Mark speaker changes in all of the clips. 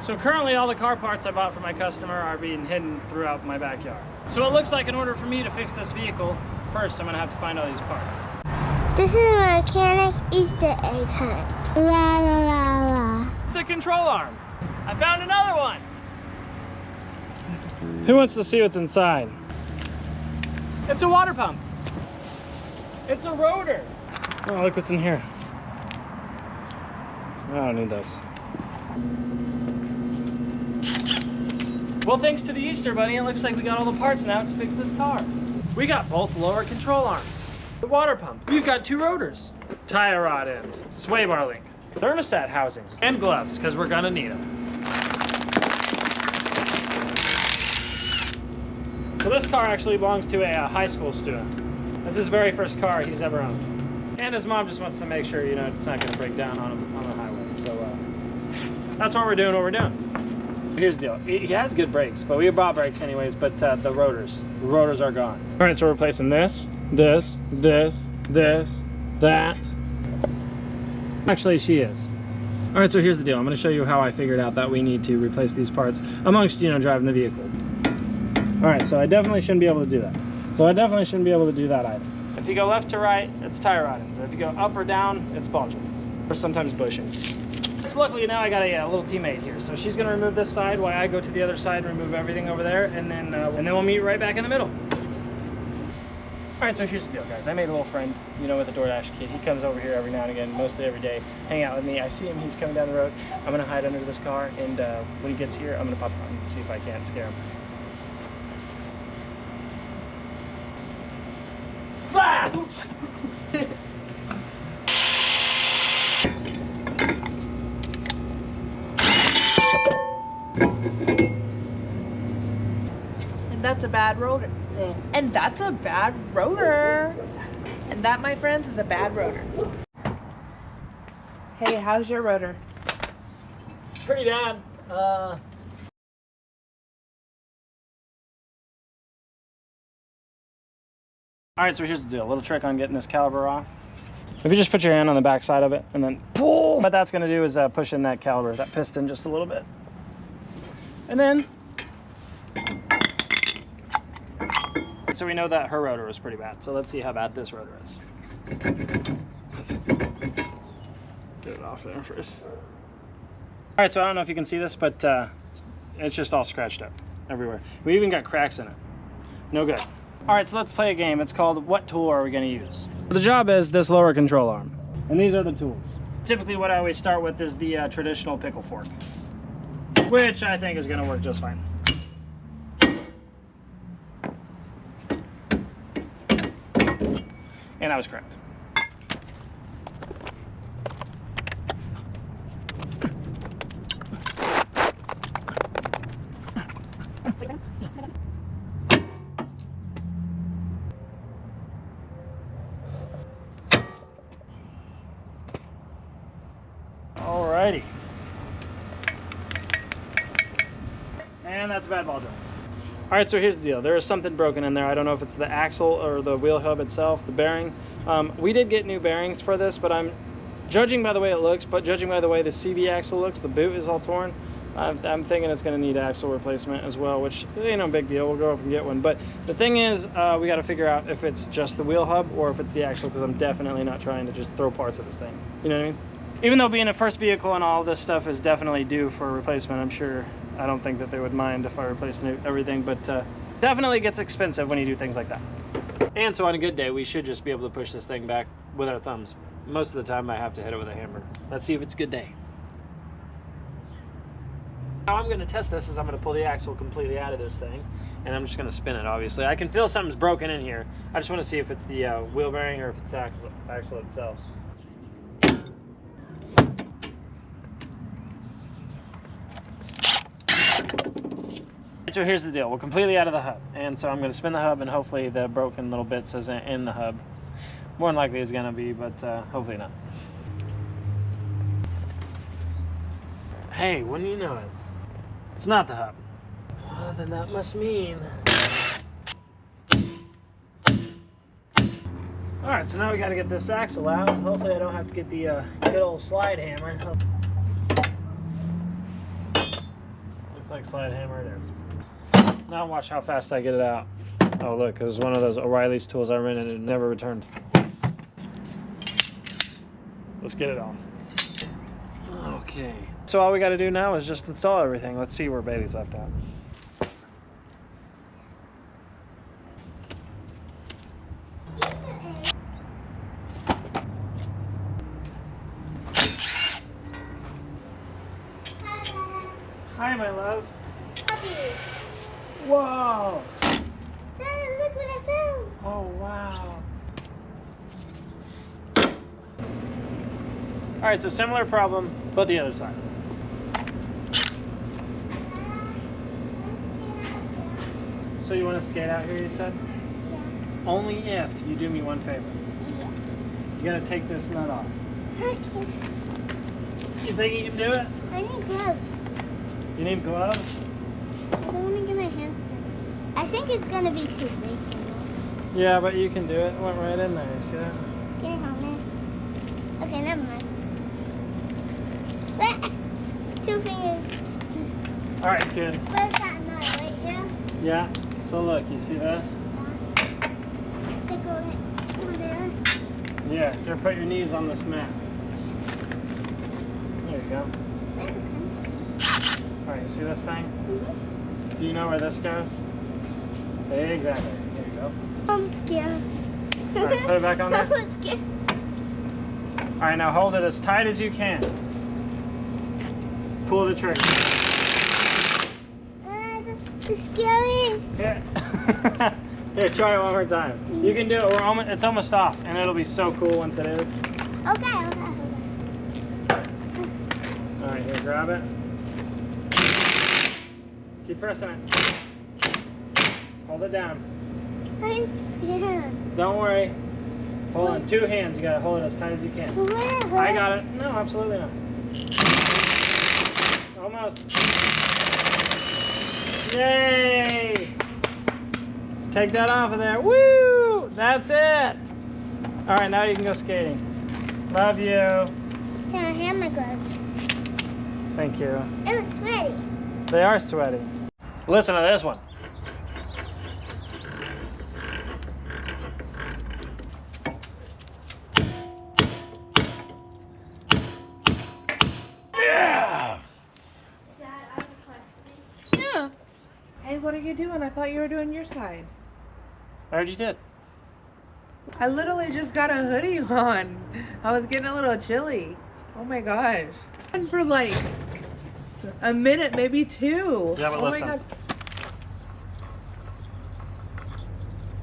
Speaker 1: So currently all the car parts I bought for my customer are being hidden throughout my backyard. So it looks like in order for me to fix this vehicle, first I'm gonna have to find all these parts.
Speaker 2: This is a mechanic Easter egg hunt. La la la la.
Speaker 1: It's a control arm. I found another one. Who wants to see what's inside? It's a water pump. It's a rotor. Oh, look what's in here. I don't need those. Well, thanks to the Easter Bunny, it looks like we got all the parts now to fix this car. We got both lower control arms, the water pump. We've got 2 rotors, tire rod end, sway bar link, thermostat housing, and gloves, because we're gonna need them. So this car actually belongs to a high school student. That's his very first car he's ever owned. And his mom just wants to make sure, you know, it's not gonna break down on the highway. So that's why we're doing what we're doing. Here's the deal. He has good brakes, but we bought brakes anyways, but the rotors are gone. All right, so we're replacing this, that. Actually, she is. All right, so here's the deal. I'm gonna show you how I figured out that we need to replace these parts amongst, you know, driving the vehicle. All right, so I definitely shouldn't be able to do that. So I definitely shouldn't be able to do that either. If you go left to right, it's tire rod ends. If you go up or down, it's ball joints, or sometimes bushings. So luckily now I got a little teammate here, so she's gonna remove this side while I go to the other side and remove everything over there, and then we'll meet right back in the middle. All right, so here's the deal, guys. I made a little friend, you know, with a DoorDash kid. He comes over here every now and again, mostly every day, hang out with me. I see him, he's coming down the road. I'm gonna hide under this car, and when he gets here, I'm gonna pop on and see if I can't scare him.
Speaker 3: And that's a bad rotor. And that's a bad rotor. And that, my friends, is a bad rotor. Hey, how's your rotor?
Speaker 1: Pretty bad. All right, so here's the deal. A little trick on getting this caliper off. If you just put your hand on the back side of it and then pull, what that's gonna do is push in that caliper, that piston, just a little bit. And then, so we know that her rotor was pretty bad. So let's see how bad this rotor is. Let's get it off there first. All right, so I don't know if you can see this, but it's just all scratched up everywhere. We even got cracks in it. No good. All right, so let's play a game. It's called What Tool Are We Gonna Use? The job is this lower control arm, and these are the tools. Typically what I always start with is the traditional pickle fork, which I think is gonna work just fine. And I was correct. Alrighty. And that's a bad ball joint. Alright, so here's the deal. There is something broken in there. I don't know if it's the axle or the wheel hub itself, the bearing. We did get new bearings for this, but I'm judging by the way it looks, but judging by the way the CV axle looks, the boot is all torn. I'm thinking it's going to need axle replacement as well, which ain't no big deal. We'll go up and get one. But the thing is, we got to figure out if it's just the wheel hub or if it's the axle, because I'm definitely not trying to just throw parts at this thing. You know what I mean? Even though being a first vehicle and all this stuff is definitely due for a replacement, I'm sure, I don't think that they would mind if I replaced everything, but definitely gets expensive when you do things like that. And so on a good day, we should just be able to push this thing back with our thumbs. Most of the time I have to hit it with a hammer. Let's see if it's a good day. How I'm gonna test this is I'm gonna pull the axle completely out of this thing, and I'm just gonna spin it, obviously. I can feel something's broken in here. I just wanna see if it's the wheel bearing or if it's the axle itself. So here's the deal. We're completely out of the hub, and so I'm going to spin the hub, and hopefully the broken little bits isn't in the hub. More than likely it's going to be, but hopefully not. Hey, wouldn't you know it? It's not the hub. Well, then that must mean... Alright, so now we got to get this axle out. Hopefully I don't have to get the good old slide hammer. Click, slide, hammer, it is. Now watch how fast I get it out. Oh look, it was one of those O'Reilly's tools I rented and it never returned. Let's get it off. Okay. So all we got to do now is just install everything. Let's see where Bailey's left out. Hi, my love. Whoa!
Speaker 2: Dad, look what I found.
Speaker 1: Oh, wow. All right, so similar problem, but the other side. So you want to skate out here, you said?
Speaker 2: Yeah.
Speaker 1: Only if you do me one favor.
Speaker 2: Yeah.
Speaker 1: You gotta take this nut off.
Speaker 2: Okay.
Speaker 1: You think you can do it?
Speaker 2: I need gloves.
Speaker 1: You need gloves?
Speaker 2: I don't want to get my hands dirty. I think it's going to be too big for me.
Speaker 1: Yeah, but you can do it. It went right in there, you see that?
Speaker 2: Get it on there. Okay, never mind. But, 2 fingers.
Speaker 1: All right, kid.
Speaker 2: Where's that nut? Right here?
Speaker 1: Yeah, so look, you see this?
Speaker 2: Stick over there.
Speaker 1: Yeah, here, put your knees on this mat. There you go. All right, you see this thing?
Speaker 2: Mm-hmm.
Speaker 1: Do you know where this goes? Exactly. There you go.
Speaker 2: I'm scared.
Speaker 1: All right, put it back on there.
Speaker 2: I'm scared.
Speaker 1: All right, now hold it as tight as you can. Pull the trigger.
Speaker 2: It's scary.
Speaker 1: Here. Here, try it one more time. You can do it. It's almost off, and it'll be so cool once it is.
Speaker 2: Okay.
Speaker 1: All right, here, grab it. Keep pressing it. Hold it down.
Speaker 2: I'm scared.
Speaker 1: Don't worry. Hold on, 2 hands. You gotta hold it as tight as you can. I got it. No, absolutely not. Almost. Yay! Take that off of there. Woo! That's it. All right, now you can go skating. Love you.
Speaker 2: Can I have my gloves?
Speaker 1: Thank you.
Speaker 2: It was sweaty.
Speaker 1: They are sweaty. Listen to this one. Yeah!
Speaker 2: Dad, I have a question.
Speaker 3: Yeah. Hey, what are you doing? I thought you were doing your side.
Speaker 1: I already did.
Speaker 3: I literally just got a hoodie on. I was getting a little chilly. Oh my gosh. And for like a minute, maybe 2.
Speaker 1: Yeah, but
Speaker 3: oh
Speaker 1: listen.
Speaker 3: my god.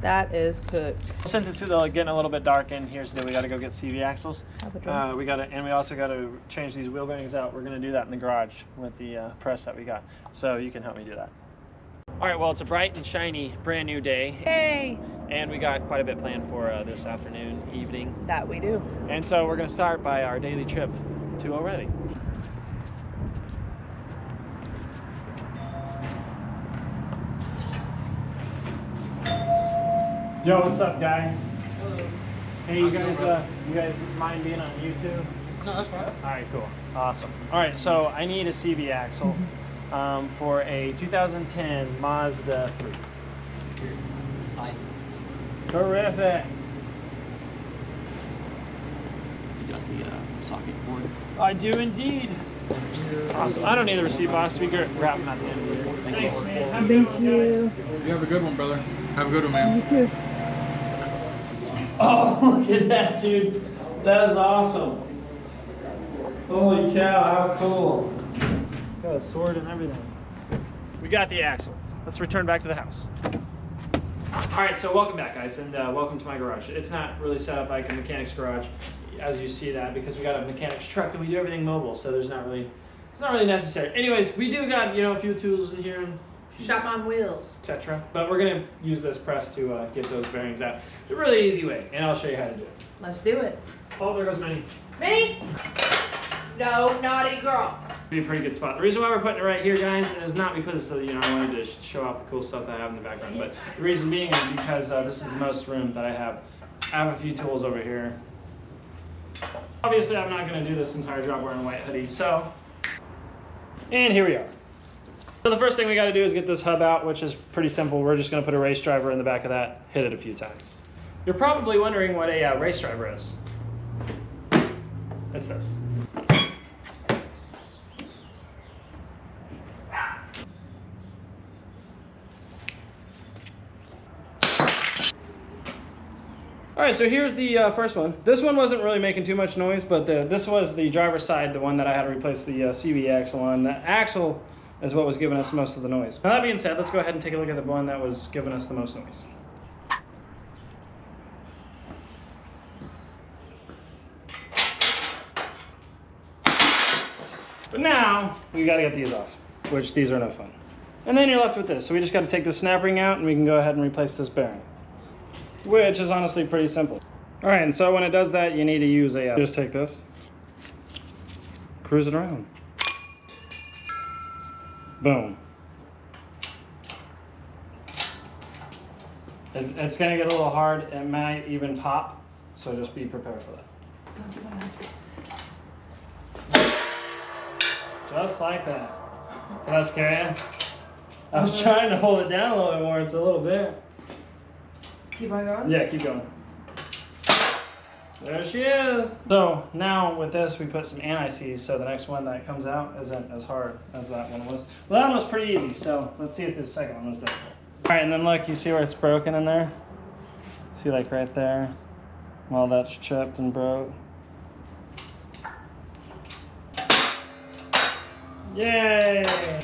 Speaker 3: That is cooked.
Speaker 1: Since it's getting a little bit dark in here today, we got to go get CV axles.
Speaker 3: Have a drink.
Speaker 1: We also got to change these wheel bearings out. We're going to do that in the garage with the press that we got. So you can help me do that. All right, well, it's a bright and shiny, brand new day.
Speaker 3: Hey!
Speaker 1: And we got quite a bit planned for this afternoon, evening.
Speaker 3: That we do.
Speaker 1: And so we're going to start by our daily trip to O'Reilly. Yo, what's up, guys?
Speaker 4: Hello.
Speaker 1: Hey, you guys mind being on YouTube?
Speaker 4: No, that's fine.
Speaker 1: All right, cool, awesome. All right, so I need a CV axle for a 2010 Mazda 3.
Speaker 4: Hi.
Speaker 1: Terrific.
Speaker 4: You got the socket cord.
Speaker 1: I do indeed. Awesome. I don't need the receipt, boss. We grab them at the end of the year. Thanks, man. Have a good one, guys.
Speaker 5: You have a good one, brother. Have a good one, man.
Speaker 3: You too.
Speaker 1: Oh, look at that, dude. That is awesome. Holy cow, how cool. Got a sword and everything. We got the axle. Let's return back to the house. All right, so welcome back, guys, and welcome to my garage. It's not really set up like a mechanic's garage, as you see that, because we got a mechanic's truck and we do everything mobile, so it's not really necessary. Anyways, we do got, a few tools in here and
Speaker 3: Shop on wheels.
Speaker 1: etc. But we're gonna use this press to get those bearings out. It's a really easy way, and I'll show you how to do it.
Speaker 3: Let's do it.
Speaker 1: Oh, there goes Minnie.
Speaker 3: Minnie! No, naughty girl.
Speaker 1: Be a pretty good spot. The reason why we're putting it right here, guys, is not because I wanted to show off the cool stuff that I have in the background, but the reason being is because this is the most room that I have. I have a few tools over here. Obviously, I'm not going to do this entire job wearing a white hoodie, so. And here we are. So the first thing we got to do is get this hub out, which is pretty simple. We're just going to put a race driver in the back of that, hit it a few times. You're probably wondering what a race driver is. It's this. All right, so here's the first one. This one wasn't really making too much noise, but this was the driver's side, the one that I had to replace the CV axle on. The axle is what was giving us most of the noise. Now that being said, let's go ahead and take a look at the one that was giving us the most noise. But now, we gotta get these off, which these are no fun. And then you're left with this. So we just gotta take the snap ring out and we can go ahead and replace this bearing, which is honestly pretty simple. All right, and so when it does that, you need to use a, just take this, cruise it around. Boom. It's gonna get a little hard. It might even pop, so just be prepared for that. Just like that. Did that scare you? I was trying to hold it down a little bit more. It's a little bit.
Speaker 3: Keep on going?
Speaker 1: Yeah, keep going. There she is. So now with this, we put some anti-seize, so the next one that comes out isn't as hard as that one was. Well, that one was pretty easy, so let's see if this second one was difficult. All right, and then look, you see where it's broken in there? See, like right there? Well, that's chipped and broke. Yay!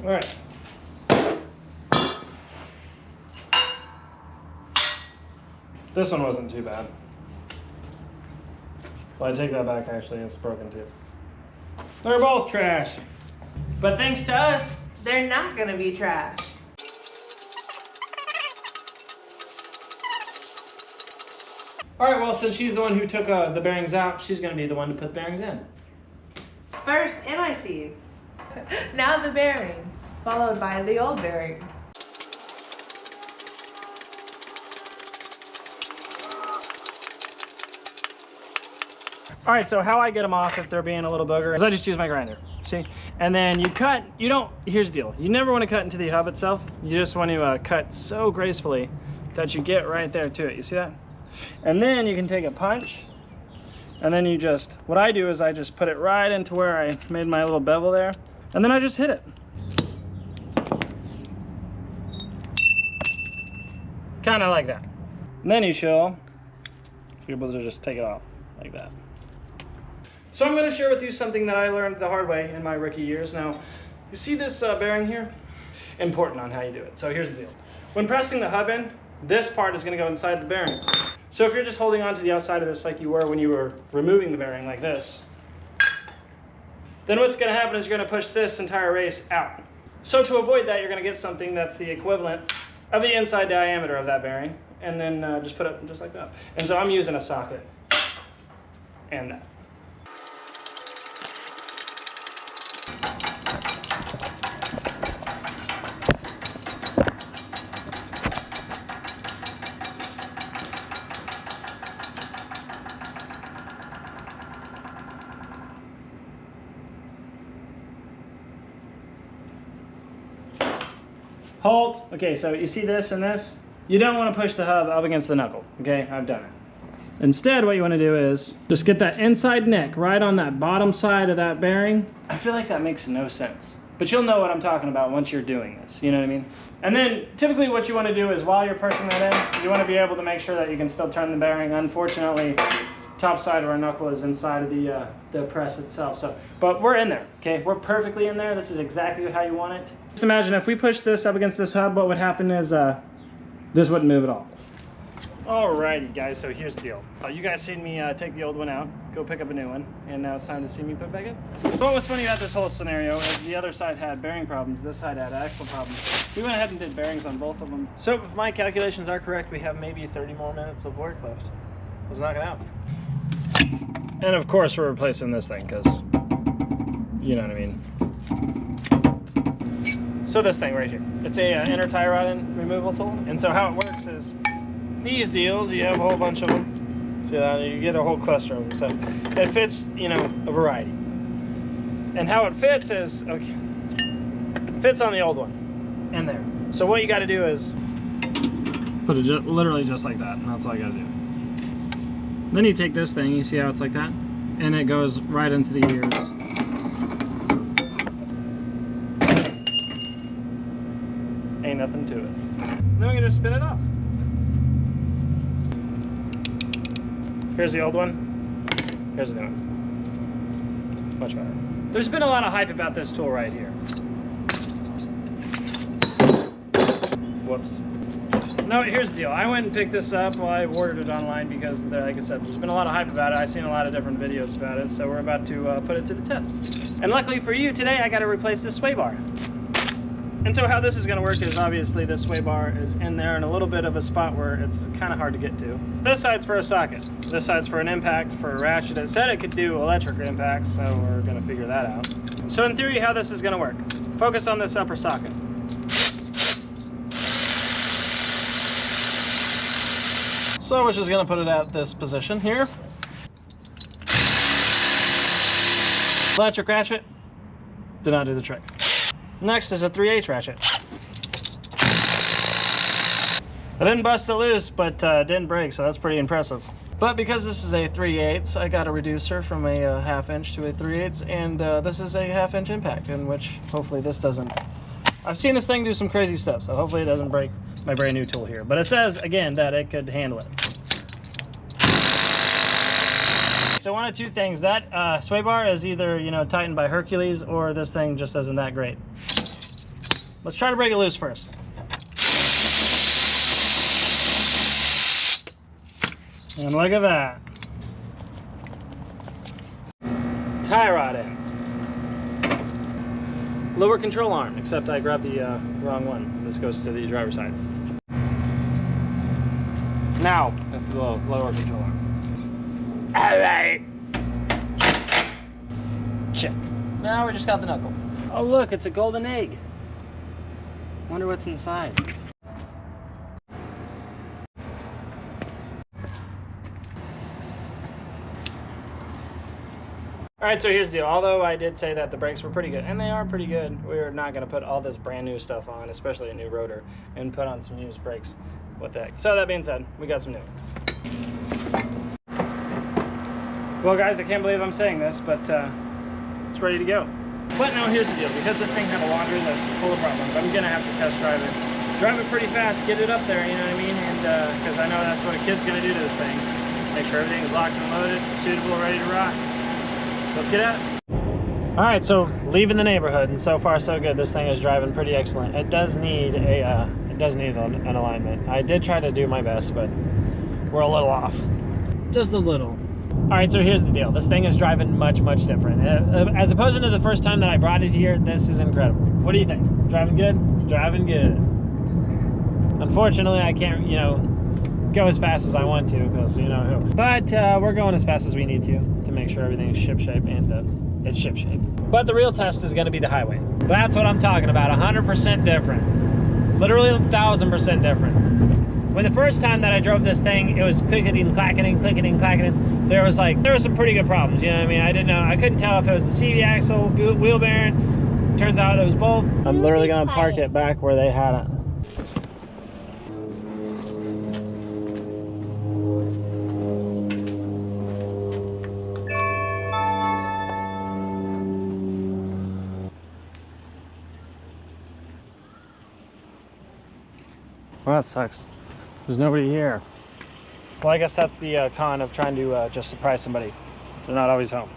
Speaker 1: All right. This one wasn't too bad. Well, I take that back, actually, it's broken too. They're both trash. But thanks to us,
Speaker 3: They're not gonna be trash.
Speaker 1: all right, well, since she's the one who took the bearings out, she's gonna be the one to put the bearings in.
Speaker 3: First, anti-seize. Now the bearing, followed by the old bearing.
Speaker 1: All right, so how I get them off if they're being a little booger is I just use my grinder, see? And then you cut, here's the deal. You never want to cut into the hub itself. You just want to cut so gracefully that you get right there to it. You see that? And then you can take a punch, and then you just, what I do is I just put it right into where I made my little bevel there, and then I just hit it. Kind of like that. And then you should be able to just take it off like that. So I'm going to share with you something that I learned the hard way in my rookie years. Now, you see this bearing here? Important on how you do it. So here's the deal. When pressing the hub in, this part is going to go inside the bearing. So if you're just holding on to the outside of this like you were when you were removing the bearing like this, then what's going to happen is you're going to push this entire race out. So to avoid that, you're going to get something that's the equivalent of the inside diameter of that bearing, and then just put it just like that. And so I'm using a socket and that. Halt. Okay, so you see this and this? You don't want to push the hub up against the knuckle. Okay, I've done it. Instead, what you want to do is just get that inside neck right on that bottom side of that bearing. I feel like that makes no sense, but you'll know what I'm talking about once you're doing this. You know what I mean? And then typically what you want to do is while you're pressing that in, you want to be able to make sure that you can still turn the bearing. Unfortunately, top side of our knuckle is inside of the press itself. So, but we're in there, okay? We're perfectly in there. This is exactly how you want it. Just imagine if we push this up against this hub, what would happen is this wouldn't move at all. Alrighty guys, so here's the deal. You guys seen me take the old one out, go pick up a new one, and now it's time to see me put it back in. So what was funny about this whole scenario is the other side had bearing problems, this side had axle problems. We went ahead and did bearings on both of them. So if my calculations are correct, we have maybe 30 more minutes of work left. Let's knock it out. And of course we're replacing this thing, because you know what I mean. So this thing right here, it's a inner tie rod removal tool. And so how it works is these deals, you have a whole bunch of them. See that? You get a whole cluster of them. So it fits, you know, a variety. And how it fits is, okay, it fits on the old one in there. So what you got to do is put it literally just like that, and that's all you got to do. Then you take this thing, you see how it's like that? And it goes right into the ears. Ain't nothing to it. Then we can just spin it off. Here's the old one. Here's the new one. Much better. There's been a lot of hype about this tool right here. Whoops. No, here's the deal. I went and picked this up. Well, I ordered it online because, like I said, there's been a lot of hype about it. I've seen a lot of different videos about it, so we're about to put it to the test. And luckily for you, today I got to replace this sway bar. And so how this is going to work is obviously this sway bar is in there in a little bit of a spot where it's kind of hard to get to. This side's for a socket. This side's for an impact, for a ratchet. It said it could do electric impacts, so we're going to figure that out. So in theory, how this is going to work. Focus on this upper socket. So we're just going to put it at this position here. Electric ratchet did not do the trick. Next is a 3/8 ratchet. I didn't bust it loose, but didn't break, so that's pretty impressive. But because this is a 3/8, I got a reducer from a 1/2 inch to a 3/8, and this is a 1/2 inch impact, in which hopefully this doesn't. I've seen this thing do some crazy stuff, so hopefully it doesn't break my brand new tool here. But it says, again, that it could handle it. So one of two things, that sway bar is either, you know, tightened by Hercules, or this thing just isn't that great. Let's try to break it loose first. And look at that. Tie rod in. Lower control arm, except I grabbed the wrong one. This goes to the driver's side. Now, that's the lower control arm. All right. Check. Now we just got the knuckle. Oh look, it's a golden egg. Wonder what's inside. All right, so here's the deal. Although I did say that the brakes were pretty good, and they are pretty good, we're not going to put all this brand new stuff on, especially a new rotor, and put on some used brakes with that. So that being said, we got some new. Well guys, I can't believe I'm saying this, but it's ready to go. But now here's the deal. Because this thing had a laundry list full of problems, I'm going to have to test drive it. Drive it pretty fast, get it up there, you know what I mean? And because I know that's what a kid's going to do to this thing. Make sure everything's locked and loaded, suitable, ready to rock. Let's get at it. All right, so leaving the neighborhood, and so far so good. This thing is driving pretty excellent. It does need an alignment. I did try to do my best, but we're a little off. Just a little. All right, so here's the deal. This thing is driving much, much different. As opposed to the first time that I brought it here, this is incredible. What do you think? Driving good? Driving good. Unfortunately, I can't, you know, go as fast as I want to, because you know who. But we're going as fast as we need to make sure everything is shipshape, and it's shipshape. But the real test is going to be the highway. That's what I'm talking about. 100% different. Literally 1,000% different. When the first time that I drove this thing, it was clicketing, clacketing, clicketing, clacketing. There was some pretty good problems, you know what I mean? I couldn't tell if it was the CV axle, wheel bearing. Turns out it was both. I'm literally gonna park it back where they had it. Well, that sucks. There's nobody here. Well, I guess that's the con of trying to just surprise somebody. They're not always home.